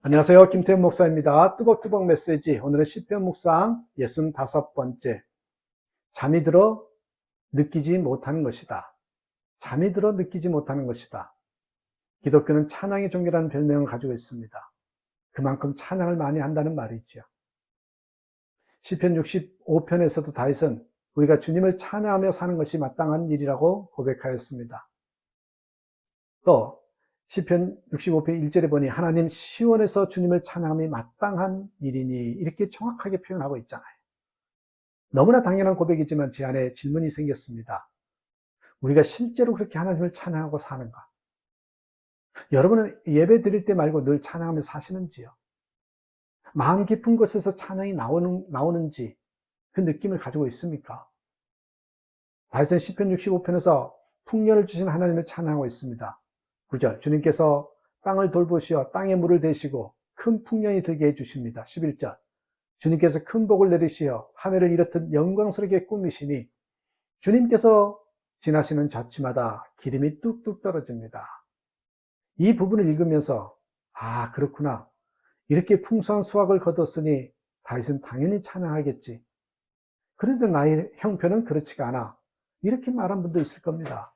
안녕하세요. 김태현 목사입니다. 뚜벅뚜벅 메시지. 오늘은 시편 묵상 65번째. 잠이 들어 느끼지 못하는 것이다. 잠이 들어 느끼지 못하는 것이다. 기독교는 찬양의 종교라는 별명을 가지고 있습니다. 그만큼 찬양을 많이 한다는 말이죠. 시편 65편에서도 다윗은 우리가 주님을 찬양하며 사는 것이 마땅한 일이라고 고백하였습니다. 또 시편 65편 1절에 보니 하나님 시온에서 주님을 찬양함이 마땅한 일이니 이렇게 정확하게 표현하고 있잖아요. 너무나 당연한 고백이지만 제 안에 질문이 생겼습니다. 우리가 실제로 그렇게 하나님을 찬양하고 사는가? 여러분은 예배 드릴 때 말고 늘 찬양하며 사시는지요? 마음 깊은 곳에서 찬양이 나오는지 그 느낌을 가지고 있습니까? 다윗은 시편 65편에서 풍년을 주신 하나님을 찬양하고 있습니다. 9절 주님께서 땅을 돌보시어 땅에 물을 대시고 큰 풍년이 들게 해주십니다. 11절 주님께서 큰 복을 내리시어 하늘을 이렇듯 영광스럽게 꾸미시니 주님께서 지나시는 자치마다 기름이 뚝뚝 떨어집니다. 이 부분을 읽으면서 아 그렇구나. 이렇게 풍성한 수확을 거뒀으니 다윗은 당연히 찬양하겠지. 그런데 나의 형편은 그렇지가 않아. 이렇게 말한 분도 있을 겁니다.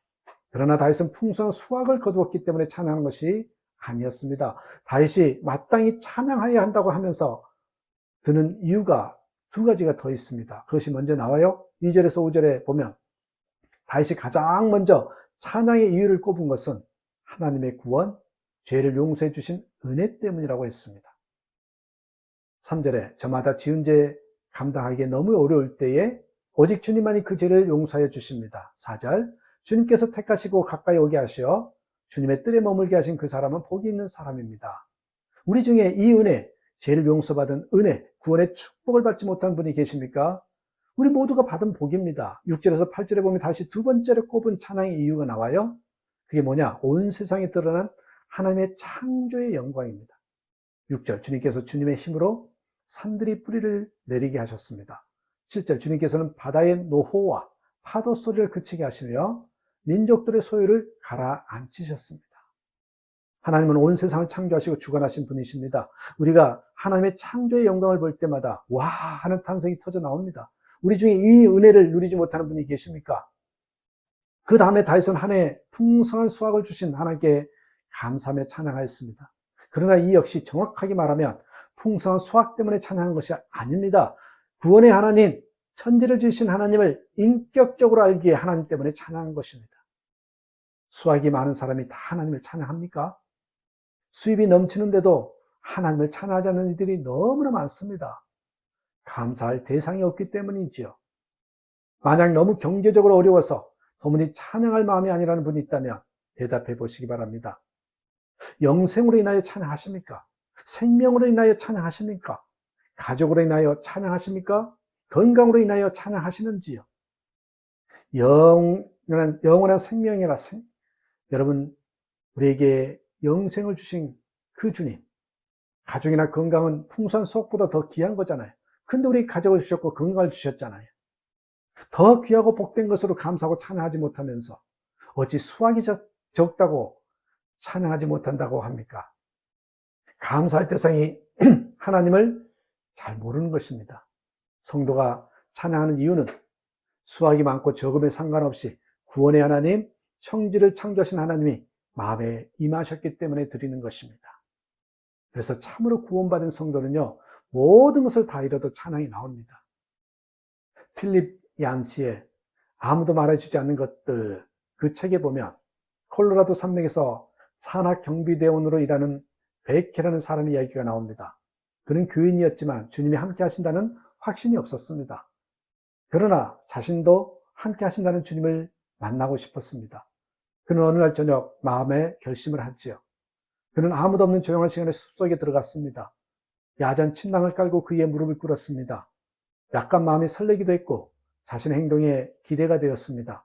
그러나 다윗은 풍성한 수확을 거두었기 때문에 찬양하는 것이 아니었습니다. 다윗이 마땅히 찬양해야 한다고 하면서 드는 이유가 두 가지가 더 있습니다. 그것이 먼저 나와요. 2절에서 5절에 보면 다윗이 가장 먼저 찬양의 이유를 꼽은 것은 하나님의 구원, 죄를 용서해 주신 은혜 때문이라고 했습니다. 3절에 저마다 지은 죄 감당하기에 너무 어려울 때에 오직 주님만이 그 죄를 용서해 주십니다. 4절 주님께서 택하시고 가까이 오게 하시어 주님의 뜰에 머물게 하신 그 사람은 복이 있는 사람입니다. 우리 중에 이 은혜, 죄를 용서받은 은혜, 구원의 축복을 받지 못한 분이 계십니까? 우리 모두가 받은 복입니다. 6절에서 8절에 보면 다시 두 번째로 꼽은 찬양의 이유가 나와요. 그게 뭐냐? 온 세상에 드러난 하나님의 창조의 영광입니다. 6절 주님께서 주님의 힘으로 산들이 뿌리를 내리게 하셨습니다. 7절 주님께서는 바다의 노호와 파도 소리를 그치게 하시며 민족들의 소유를 가라앉히셨습니다. 하나님은 온 세상을 창조하시고 주관하신 분이십니다. 우리가 하나님의 창조의 영광을 볼 때마다 와 하는 탄성이 터져 나옵니다. 우리 중에 이 은혜를 누리지 못하는 분이 계십니까? 그 다음에 다윗은 한 해 풍성한 수확을 주신 하나님께 감사하며 찬양하였습니다. 그러나 이 역시 정확하게 말하면 풍성한 수확 때문에 찬양한 것이 아닙니다. 구원의 하나님, 천지를 지으신 하나님을 인격적으로 알기에 하나님 때문에 찬양한 것입니다. 수확이 많은 사람이 다 하나님을 찬양합니까? 수입이 넘치는데도 하나님을 찬양하지 않는 이들이 너무나 많습니다. 감사할 대상이 없기 때문이지요. 만약 너무 경제적으로 어려워서 도무지 찬양할 마음이 아니라는 분이 있다면 대답해 보시기 바랍니다. 영생으로 인하여 찬양하십니까? 생명으로 인하여 찬양하십니까? 가족으로 인하여 찬양하십니까? 건강으로 인하여 찬양하시는지요? 영원한 생명이라 여러분 우리에게 영생을 주신 그 주님, 가족이나 건강은 풍성한 수확보다 더 귀한 거잖아요. 근데 우리 가족을 주셨고 건강을 주셨잖아요. 더 귀하고 복된 것으로 감사하고 찬양하지 못하면서 어찌 수확이 적다고 찬양하지 못한다고 합니까? 감사할 대상이 하나님을 잘 모르는 것입니다. 성도가 찬양하는 이유는 수확이 많고 적음에 상관없이 구원의 하나님, 천지를 창조하신 하나님이 마음에 임하셨기 때문에 드리는 것입니다. 그래서 참으로 구원받은 성도는요, 모든 것을 다 잃어도 찬양이 나옵니다. 필립 얀시의 아무도 말해주지 않는 것들, 그 책에 보면 콜로라도 산맥에서 산악 경비대원으로 일하는 베케라는 사람의 이야기가 나옵니다. 그는 교인이었지만 주님이 함께 하신다는 확신이 없었습니다. 그러나 자신도 함께 하신다는 주님을 만나고 싶었습니다. 그는 어느 날 저녁 마음에 결심을 하지요. 그는 아무도 없는 조용한 시간에 숲속에 들어갔습니다. 야잔 침낭을 깔고 그의 무릎을 꿇었습니다. 약간 마음이 설레기도 했고 자신의 행동에 기대가 되었습니다.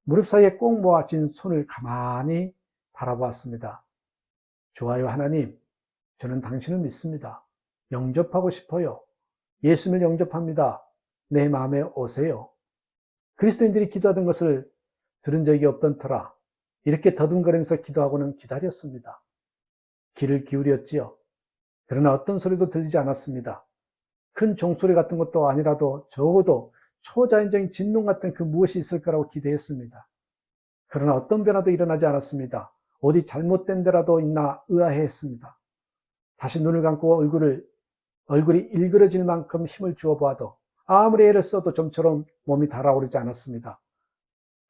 무릎 사이에 꼭 모아진 손을 가만히 바라보았습니다. 좋아요 하나님, 저는 당신을 믿습니다. 영접하고 싶어요. 예수님을 영접합니다. 내 마음에 오세요. 그리스도인들이 기도하던 것을 들은 적이 없던 터라 이렇게 더듬거리면서 기도하고는 기다렸습니다. 귀를 기울였지요. 그러나 어떤 소리도 들리지 않았습니다. 큰 종소리 같은 것도 아니라도 적어도 초자연적인 진동 같은 그 무엇이 있을 거라고 기대했습니다. 그러나 어떤 변화도 일어나지 않았습니다. 어디 잘못된 데라도 있나 의아해했습니다. 다시 눈을 감고 얼굴이 일그러질 만큼 힘을 주어 보아도 아무리 애를 써도 좀처럼 몸이 달아오르지 않았습니다.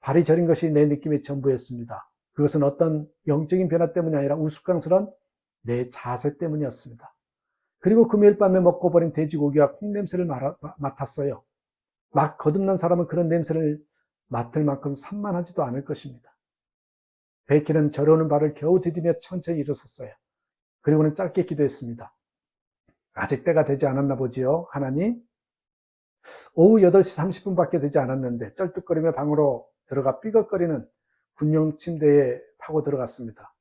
발이 저린 것이 내 느낌의 전부였습니다. 그것은 어떤 영적인 변화 때문이 아니라 우스꽝스러운 내 자세 때문이었습니다. 그리고 금요일 밤에 먹고 버린 돼지고기와 콩 냄새를 맡았어요. 막 거듭난 사람은 그런 냄새를 맡을 만큼 산만하지도 않을 것입니다. 베키는 저러는 발을 겨우 디디며 천천히 일어섰어요. 그리고는 짧게 기도했습니다. 아직 때가 되지 않았나 보지요, 하나님? 오후 8시 30분밖에 되지 않았는데 쩔뚝거리며 방으로 들어가 삐걱거리는 군용 침대에 파고 들어갔습니다.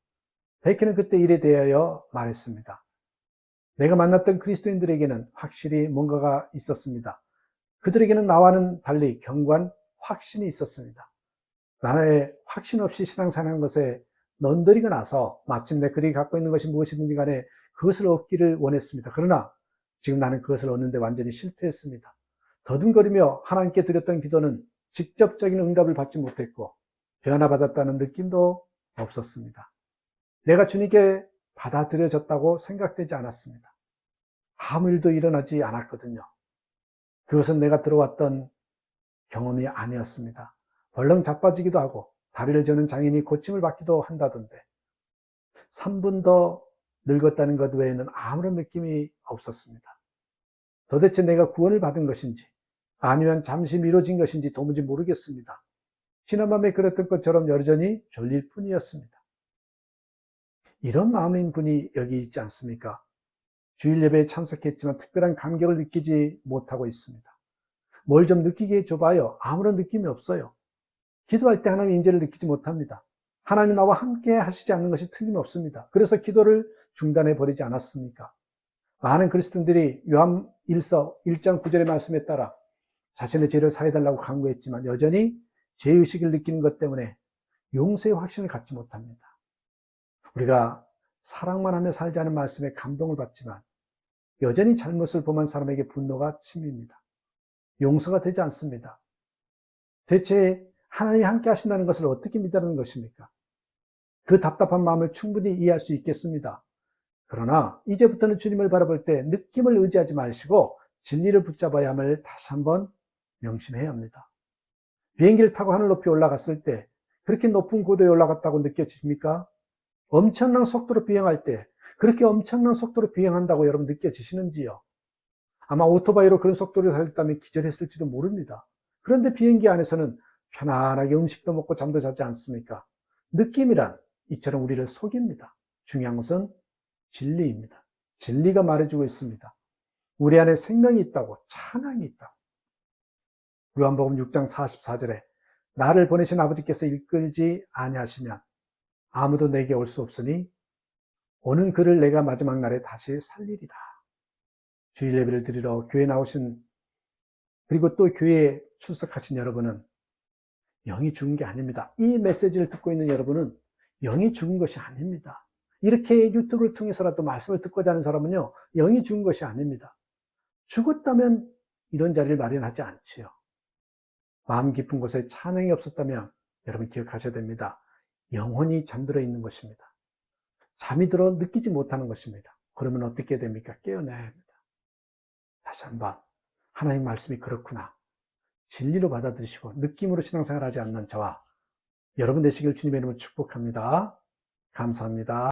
베키는 그때 일에 대하여 말했습니다. 내가 만났던 그리스도인들에게는 확실히 뭔가가 있었습니다. 그들에게는 나와는 달리 견고한 확신이 있었습니다. 나의 확신 없이 신앙생활하는 것에 넌더리가 나서 마침내 그들이 갖고 있는 것이 무엇이든지 간에 그것을 얻기를 원했습니다. 그러나 지금 나는 그것을 얻는데 완전히 실패했습니다. 더듬거리며 하나님께 드렸던 기도는 직접적인 응답을 받지 못했고 변화받았다는 느낌도 없었습니다. 내가 주님께 받아들여졌다고 생각되지 않았습니다. 아무 일도 일어나지 않았거든요. 그것은 내가 들어왔던 경험이 아니었습니다. 벌렁 자빠지기도 하고 다리를 저는 장인이 고침을 받기도 한다던데 3분 더 늙었다는 것 외에는 아무런 느낌이 없었습니다. 도대체 내가 구원을 받은 것인지 아니면 잠시 미뤄진 것인지 도무지 모르겠습니다. 지난밤에 그랬던 것처럼 여전히 졸릴 뿐이었습니다. 이런 마음인 분이 여기 있지 않습니까? 주일 예배에 참석했지만 특별한 감격을 느끼지 못하고 있습니다. 뭘 좀 느끼게 해줘봐요. 아무런 느낌이 없어요. 기도할 때 하나님의 임재를 느끼지 못합니다. 하나님 나와 함께 하시지 않는 것이 틀림없습니다. 그래서 기도를 중단해 버리지 않았습니까? 많은 그리스도인들이 요한 1서 1장 9절의 말씀에 따라 자신의 죄를 사해달라고 간구했지만 여전히 죄의식을 느끼는 것 때문에 용서의 확신을 갖지 못합니다. 우리가 사랑만 하며 살자는 말씀에 감동을 받지만 여전히 잘못을 범한 사람에게 분노가 침입니다. 용서가 되지 않습니다. 대체 하나님이 함께 하신다는 것을 어떻게 믿으라는 것입니까? 그 답답한 마음을 충분히 이해할 수 있겠습니다. 그러나 이제부터는 주님을 바라볼 때 느낌을 의지하지 마시고 진리를 붙잡아야 함을 다시 한번 명심해야 합니다. 비행기를 타고 하늘 높이 올라갔을 때 그렇게 높은 고도에 올라갔다고 느껴지십니까? 엄청난 속도로 비행할 때 그렇게 엄청난 속도로 비행한다고 여러분 느껴지시는지요? 아마 오토바이로 그런 속도를 달렸다면 기절했을지도 모릅니다. 그런데 비행기 안에서는 편안하게 음식도 먹고 잠도 자지 않습니까? 느낌이란 이처럼 우리를 속입니다. 중요한 것은 진리입니다. 진리가 말해주고 있습니다. 우리 안에 생명이 있다고, 찬양이 있다고. 요한복음 6장 44절에 나를 보내신 아버지께서 이끌지 아니하시면 아무도 내게 올 수 없으니 오는 그를 내가 마지막 날에 다시 살리리라. 주일 예배를 드리러 교회 나오신 그리고 또 교회에 출석하신 여러분은 영이 죽은 게 아닙니다. 이 메시지를 듣고 있는 여러분은 영이 죽은 것이 아닙니다. 이렇게 유튜브를 통해서라도 말씀을 듣고자 하는 사람은요, 영이 죽은 것이 아닙니다. 죽었다면 이런 자리를 마련하지 않지요. 마음 깊은 곳에 찬양이 없었다면 여러분 기억하셔야 됩니다. 영혼이 잠들어 있는 것입니다. 잠이 들어 느끼지 못하는 것입니다. 그러면 어떻게 됩니까? 깨어나야 합니다. 다시 한번 하나님 말씀이 그렇구나. 진리로 받아들이시고 느낌으로 신앙생활하지 않는 저와 여러분 되시길 주님의 이름으로 축복합니다. 감사합니다.